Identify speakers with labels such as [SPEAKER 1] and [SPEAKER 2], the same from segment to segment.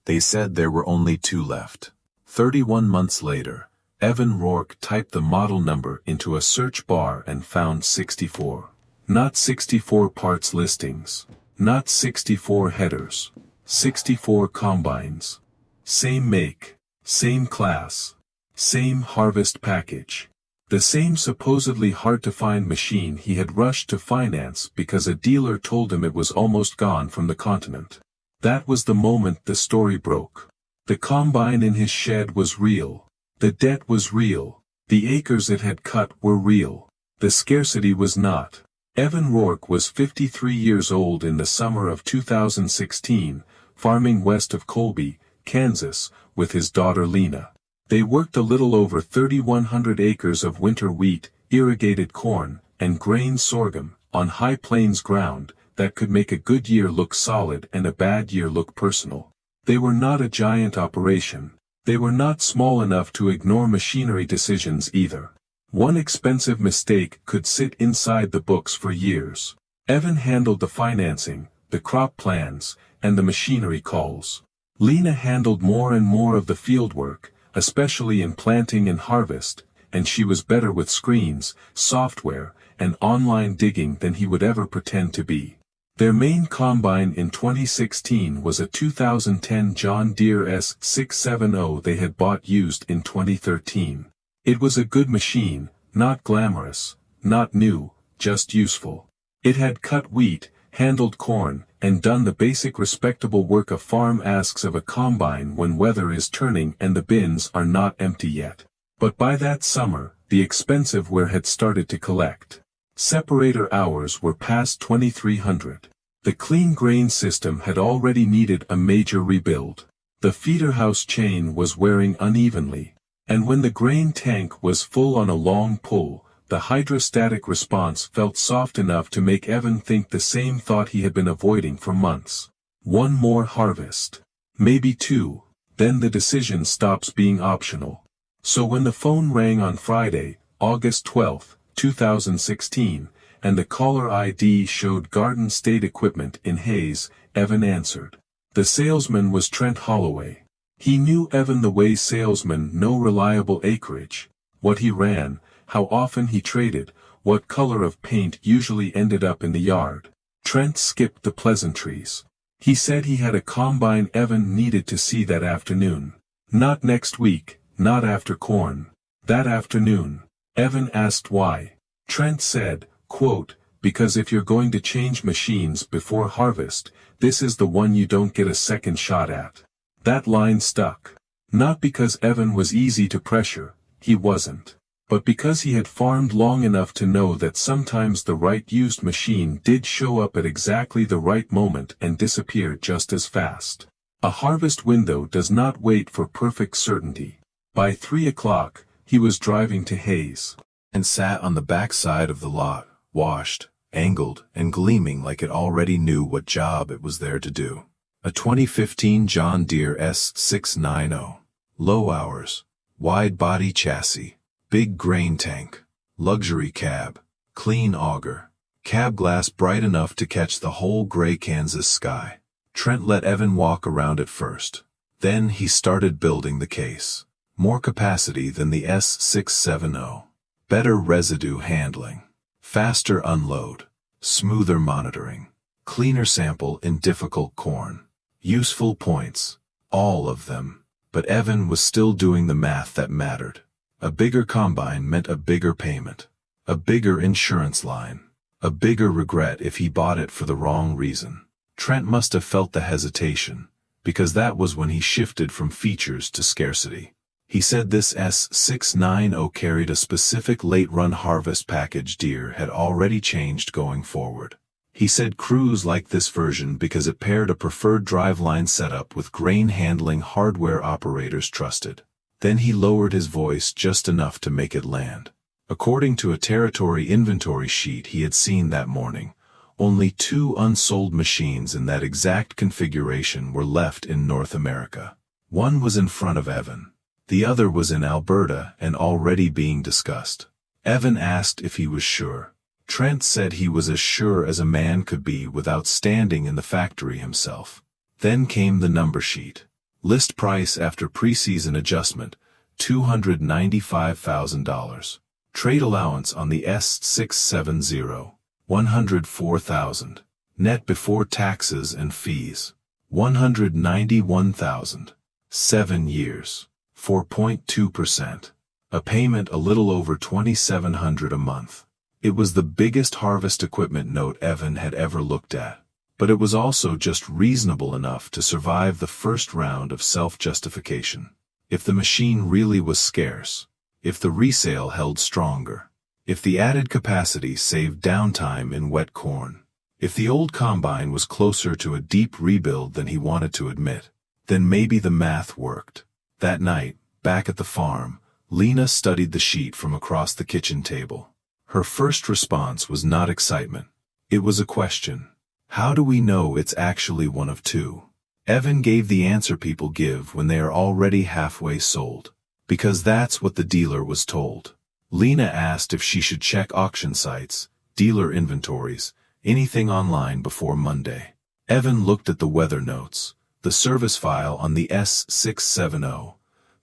[SPEAKER 1] They said there were only 2 left. 31 months later, Evan Rourke typed the model number into a search bar and found 64. Not 64 parts listings. Not 64 headers. 64 combines. Same make, same class, same harvest package. The same supposedly hard-to-find machine he had rushed to finance because a dealer told him it was almost gone from the continent. That was the moment the story broke. The combine in his shed was real. The debt was real. The acres it had cut were real. The scarcity was not. Evan Rourke was 53 years old in the summer of 2016, farming west of Colby, Kansas, with his daughter Lena. They worked a little over 3,100 acres of winter wheat, irrigated corn, and grain sorghum, on high plains ground, that could make a good year look solid and a bad year look personal. They were not a giant operation. They were not small enough to ignore machinery decisions either. One expensive mistake could sit inside the books for years. Evan handled the financing, the crop plans, and the machinery calls. Lena handled more and more of the field work, especially in planting and harvest, and she was better with screens, software, and online digging than he would ever pretend to be. Their main combine in 2016 was a 2010 John Deere S670 they had bought used in 2013. It was a good machine, not glamorous, not new, just useful. It had cut wheat, handled corn, and done the basic respectable work a farm asks of a combine when weather is turning and the bins are not empty yet. But by that summer, the expensive wear had started to collect. Separator hours were past 2,300. The clean grain system had already needed a major rebuild. The feeder house chain was wearing unevenly. And when the grain tank was full on a long pull, the hydrostatic response felt soft enough to make Evan think the same thought he had been avoiding for months. One more harvest. Maybe 2, then the decision stops being optional. So when the phone rang on Friday, August 12, 2016, and the caller ID showed Garden State Equipment in Hayes, Evan answered. The salesman was Trent Holloway. He knew Evan the way salesmen know reliable acreage, what he ran, how often he traded, what color of paint usually ended up in the yard. Trent skipped the pleasantries. He said he had a combine Evan needed to see that afternoon. Not next week, not after corn. That afternoon. Evan asked why. Trent said, quote, because if you're going to change machines before harvest, this is the one you don't get a second shot at. That line stuck. Not because Evan was easy to pressure, he wasn't. But because he had farmed long enough to know that sometimes the right used machine did show up at exactly the right moment and disappear just as fast. A harvest window does not wait for perfect certainty. By 3 o'clock, he was driving to Hayes,
[SPEAKER 2] and sat on the back side of the lot, washed, angled, and gleaming like it already knew what job it was there to do. A 2015 John Deere S690. Low hours, wide body chassis, big grain tank, luxury cab, clean auger, cab glass bright enough to catch the whole gray Kansas sky. Trent let Evan walk around it first. Then he started building the case. More capacity than the S670. Better residue handling. Faster unload. Smoother monitoring. Cleaner sample in difficult corn. Useful points. All of them. But Evan was still doing the math that mattered. A bigger combine meant a bigger payment. A bigger insurance line. A bigger regret if he bought it for the wrong reason. Trent must have felt the hesitation, because that was when he shifted from features to scarcity. He said this S690 carried a specific late-run harvest package Deere had already changed going forward. He said crews liked this version because it paired a preferred driveline setup with grain handling hardware operators trusted. Then he lowered his voice just enough to make it land. According to a territory inventory sheet he had seen that morning, only 2 unsold machines in that exact configuration were left in North America. One was in front of Evan. The other was in Alberta and already being discussed. Evan asked if he was sure. Trent said he was as sure as a man could be without standing in the factory himself. Then came the number sheet. List price after preseason adjustment, $295,000. Trade allowance on the S670, $104,000. Net before taxes and fees, $191,000. 7 years, 4.2%. A payment a little over $2,700 a month. It was the biggest harvest equipment note Evan had ever looked at. But it was also just reasonable enough to survive the first round of self-justification. If the machine really was scarce, if the resale held stronger, if the added capacity saved downtime in wet corn, if the old combine was closer to a deep rebuild than he wanted to admit, then maybe the math worked. That night, back at the farm, Lena studied the sheet from across the kitchen table. Her first response was not excitement. It was a question. How do we know it's actually one of two? Evan gave the answer people give when they are already halfway sold. Because that's what the dealer was told. Lena asked if she should check auction sites, dealer inventories, anything online before Monday. Evan looked at the weather notes, the service file on the S670,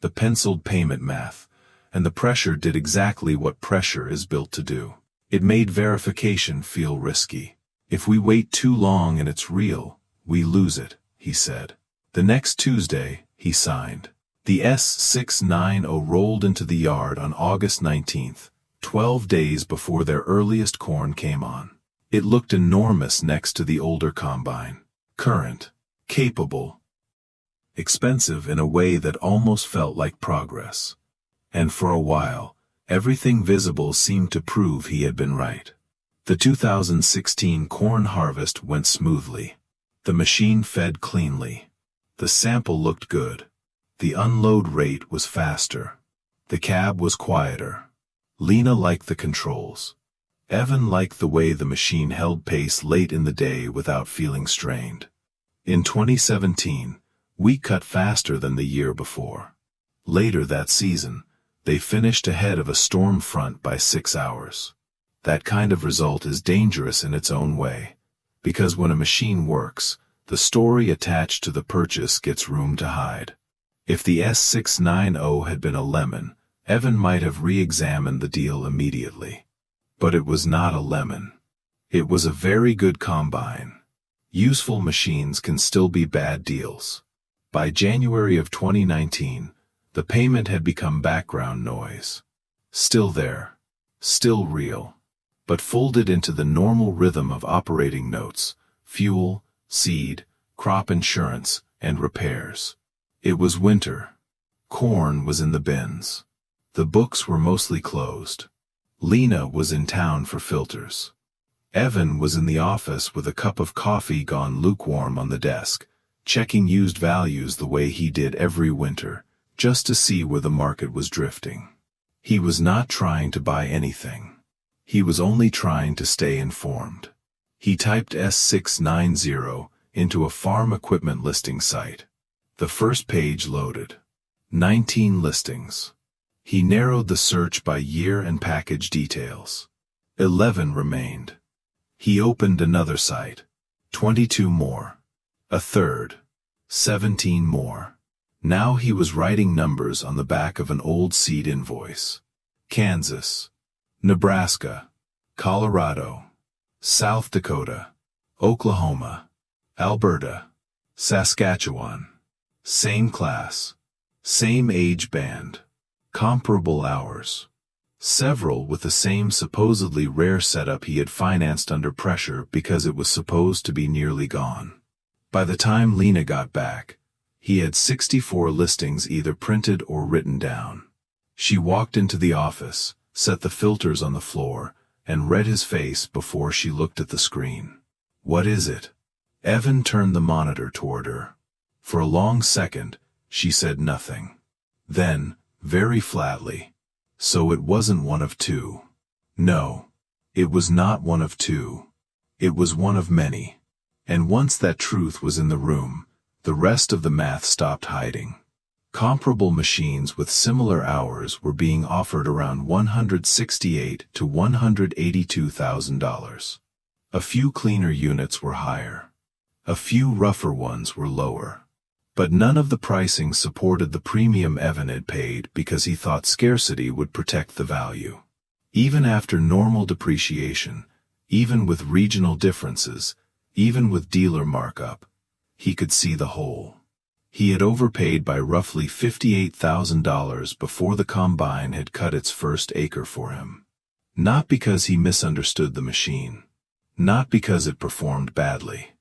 [SPEAKER 2] the penciled payment math, and the pressure did exactly what pressure is built to do. It made verification feel risky. If we wait too long and it's real, we lose it, he said. The next Tuesday, he signed. The S690 rolled into the yard on August 19th, 12 days before their earliest corn came on. It looked enormous next to the older combine. Current, capable, expensive in a way that almost felt like progress. And for a while, everything visible seemed to prove he had been right. The 2016 corn harvest went smoothly. The machine fed cleanly. The sample looked good. The unload rate was faster. The cab was quieter. Lena liked the controls. Evan liked the way the machine held pace late in the day without feeling strained. In 2017, we cut faster than the year before. Later that season, they finished ahead of a storm front by 6 hours. That kind of result is dangerous in its own way, because when a machine works, the story attached to the purchase gets room to hide. If the S690 had been a lemon, Evan might have re-examined the deal immediately. But it was not a lemon. It was a very good combine. Useful machines can still be bad deals. By January of 2019, the payment had become background noise. Still there. Still real. But folded into the normal rhythm of operating notes, fuel, seed, crop insurance, and repairs. It was winter. Corn was in the bins. The books were mostly closed. Lena was in town for filters. Evan was in the office with a cup of coffee gone lukewarm on the desk, checking used values the way he did every winter, just to see where the market was drifting. He was not trying to buy anything. He was only trying to stay informed. He typed S690 into a farm equipment listing site. The first page loaded. 19 listings. He narrowed the search by year and package details. 11 remained. He opened another site. 22 more. A third. 17 more. Now he was writing numbers on the back of an old seed invoice. Kansas, Nebraska, Colorado, South Dakota, Oklahoma, Alberta, Saskatchewan. Same class. Same age band. Comparable hours. Several with the same supposedly rare setup he had financed under pressure because it was supposed to be nearly gone. By the time Lena got back, he had 64 listings either printed or written down. She walked into the office, set the filters on the floor, and read his face before she looked at the screen. "What is it?" Evan turned the monitor toward her. For a long second, she said nothing. Then, very flatly, "So it wasn't one of two." No, it was not one of two. It was one of many. And once that truth was in the room, the rest of the math stopped hiding. Comparable machines with similar hours were being offered around $168,000 to $182,000. A few cleaner units were higher. A few rougher ones were lower. But none of the pricing supported the premium Evan had paid because he thought scarcity would protect the value. Even after normal depreciation, even with regional differences, even with dealer markup, he could see the hole. He had overpaid by roughly $58,000 before the combine had cut its first acre for him. Not because he misunderstood the machine. Not because it performed badly.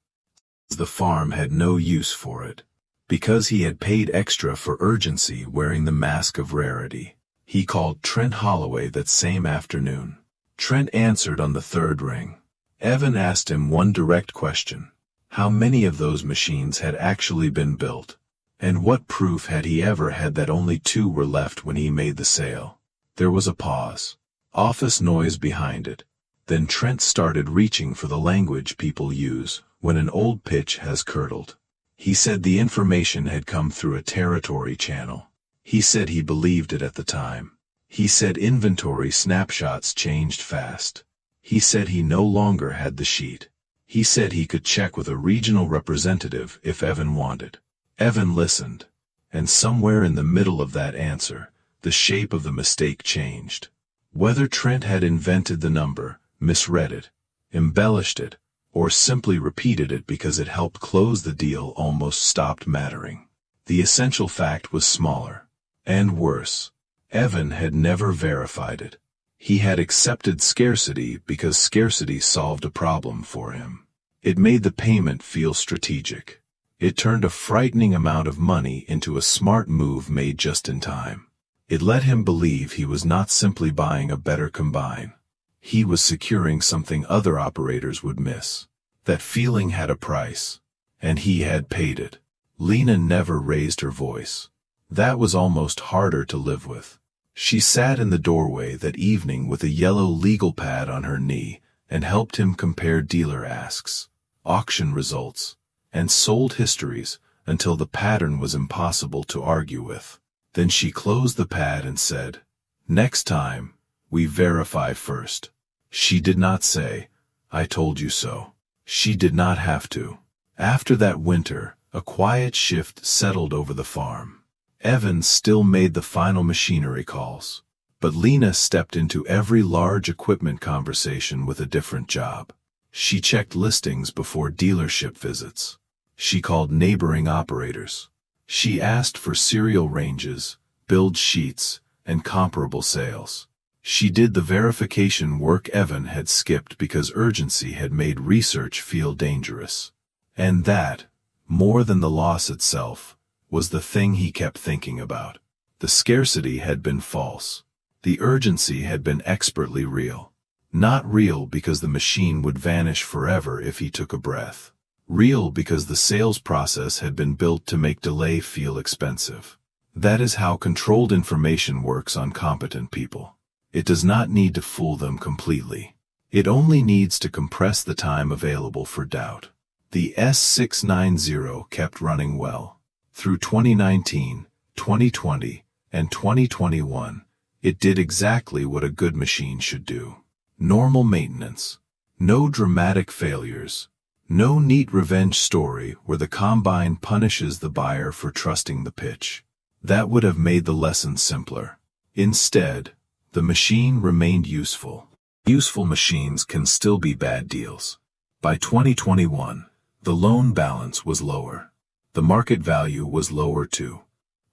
[SPEAKER 2] The farm had no use for it. Because he had paid extra for urgency wearing the mask of rarity. He called Trent Holloway that same afternoon. Trent answered on the third ring. Evan asked him one direct question. How many of those machines had actually been built? And what proof had he ever had that only 2 were left when he made the sale? There was a pause. Office noise behind it. Then Trent started reaching for the language people use when an old pitch has curdled. He said the information had come through a territory channel. He said he believed it at the time. He said inventory snapshots changed fast. He said he no longer had the sheet. He said he could check with a regional representative if Evan wanted. Evan listened. And somewhere in the middle of that answer, the shape of the mistake changed. Whether Trent had invented the number, misread it, embellished it, or simply repeated it because it helped close the deal almost stopped mattering. The essential fact was smaller. And worse. Evan had never verified it. He had accepted scarcity because scarcity solved a problem for him. It made the payment feel strategic. It turned a frightening amount of money into a smart move made just in time. It let him believe he was not simply buying a better combine. He was securing something other operators would miss. That feeling had a price. And he had paid it. Lena never raised her voice. That was almost harder to live with. She sat in the doorway that evening with a yellow legal pad on her knee and helped him compare dealer asks, auction results, and sold histories until the pattern was impossible to argue with. Then she closed the pad and said, "Next time, we verify first." She did not say, "I told you so." She did not have to. After that winter, a quiet shift settled over the farm. Evan still made the final machinery calls, but Lena stepped into every large equipment conversation with a different job. She checked listings before dealership visits. She called neighboring operators. She asked for serial ranges, build sheets, and comparable sales. She did the verification work Evan had skipped because urgency had made research feel dangerous. And that, more than the loss itself, was the thing he kept thinking about. The scarcity had been false. The urgency had been expertly real. Not real because the machine would vanish forever if he took a breath. Real because the sales process had been built to make delay feel expensive. That is how controlled information works on competent people. It does not need to fool them completely. It only needs to compress the time available for doubt. The S690 kept running well. Through 2019, 2020, and 2021, it did exactly what a good machine should do. Normal maintenance. No dramatic failures. No neat revenge story where the combine punishes the buyer for trusting the pitch. That would have made the lesson simpler. Instead, the machine remained useful. Useful machines can still be bad deals. By 2021, the loan balance was lower. The market value was lower too.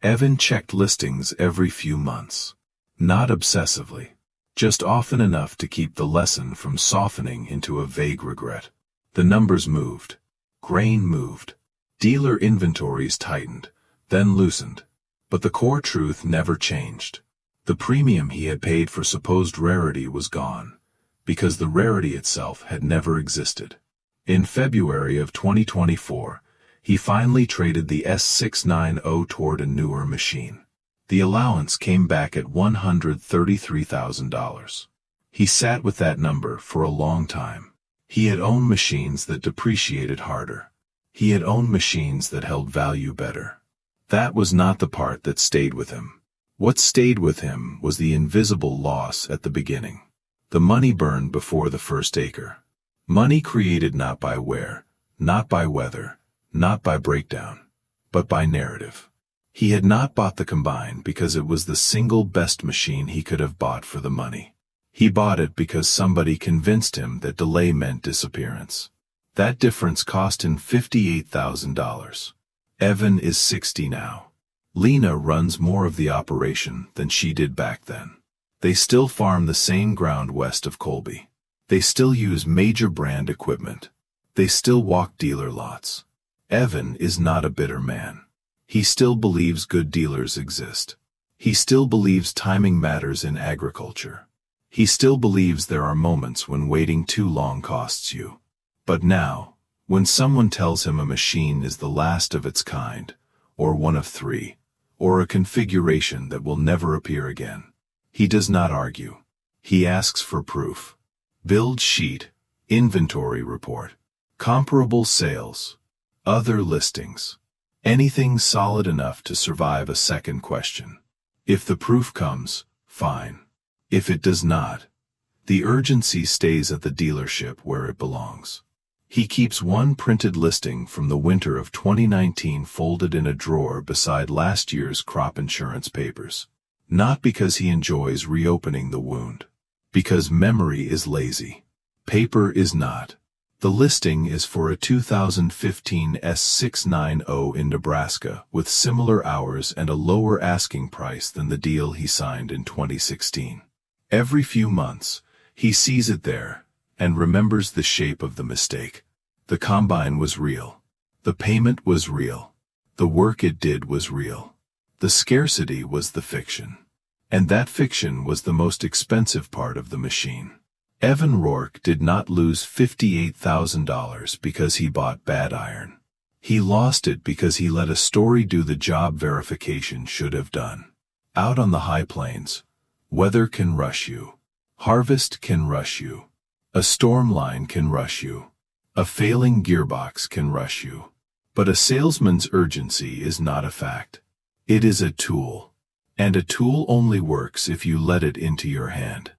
[SPEAKER 2] Evan checked listings every few months. Not obsessively. Just often enough to keep the lesson from softening into a vague regret. The numbers moved. Grain moved. Dealer inventories tightened, then loosened. But the core truth never changed. The premium he had paid for supposed rarity was gone, because the rarity itself had never existed. In February of 2024, he finally traded the S690 toward a newer machine. The allowance came back at $133,000. He sat with that number for a long time. He had owned machines that depreciated harder. He had owned machines that held value better. That was not the part that stayed with him. What stayed with him was the invisible loss at the beginning. The money burned before the first acre. Money created not by wear, not by weather, not by breakdown, but by narrative. He had not bought the combine because it was the single best machine he could have bought for the money. He bought it because somebody convinced him that delay meant disappearance. That difference cost him $58,000. Evan is 60 now. Lena runs more of the operation than she did back then. They still farm the same ground west of Colby. They still use major brand equipment. They still walk dealer lots. Evan is not a bitter man. He still believes good dealers exist. He still believes timing matters in agriculture. He still believes there are moments when waiting too long costs you. But now, when someone tells him a machine is the last of its kind, or one of three, or a configuration that will never appear again, he does not argue. He asks for proof. Build sheet, inventory report, comparable sales, other listings, anything solid enough to survive a second question. If the proof comes, fine. If it does not, the urgency stays at the dealership where it belongs. He keeps one printed listing from the winter of 2019 folded in a drawer beside last year's crop insurance papers. Not because he enjoys reopening the wound. Because memory is lazy. Paper is not. The listing is for a 2015 S690 in Nebraska with similar hours and a lower asking price than the deal he signed in 2016. Every few months, he sees it there and remembers the shape of the mistake. The combine was real. The payment was real. The work it did was real. The scarcity was the fiction. And that fiction was the most expensive part of the machine. Evan Rourke did not lose $58,000 because he bought bad iron. He lost it because he let a story do the job verification should have done. Out on the high plains, weather can rush you. Harvest can rush you. A storm line can rush you. A failing gearbox can rush you. But a salesman's urgency is not a fact. It is a tool. And a tool only works if you let it into your hand.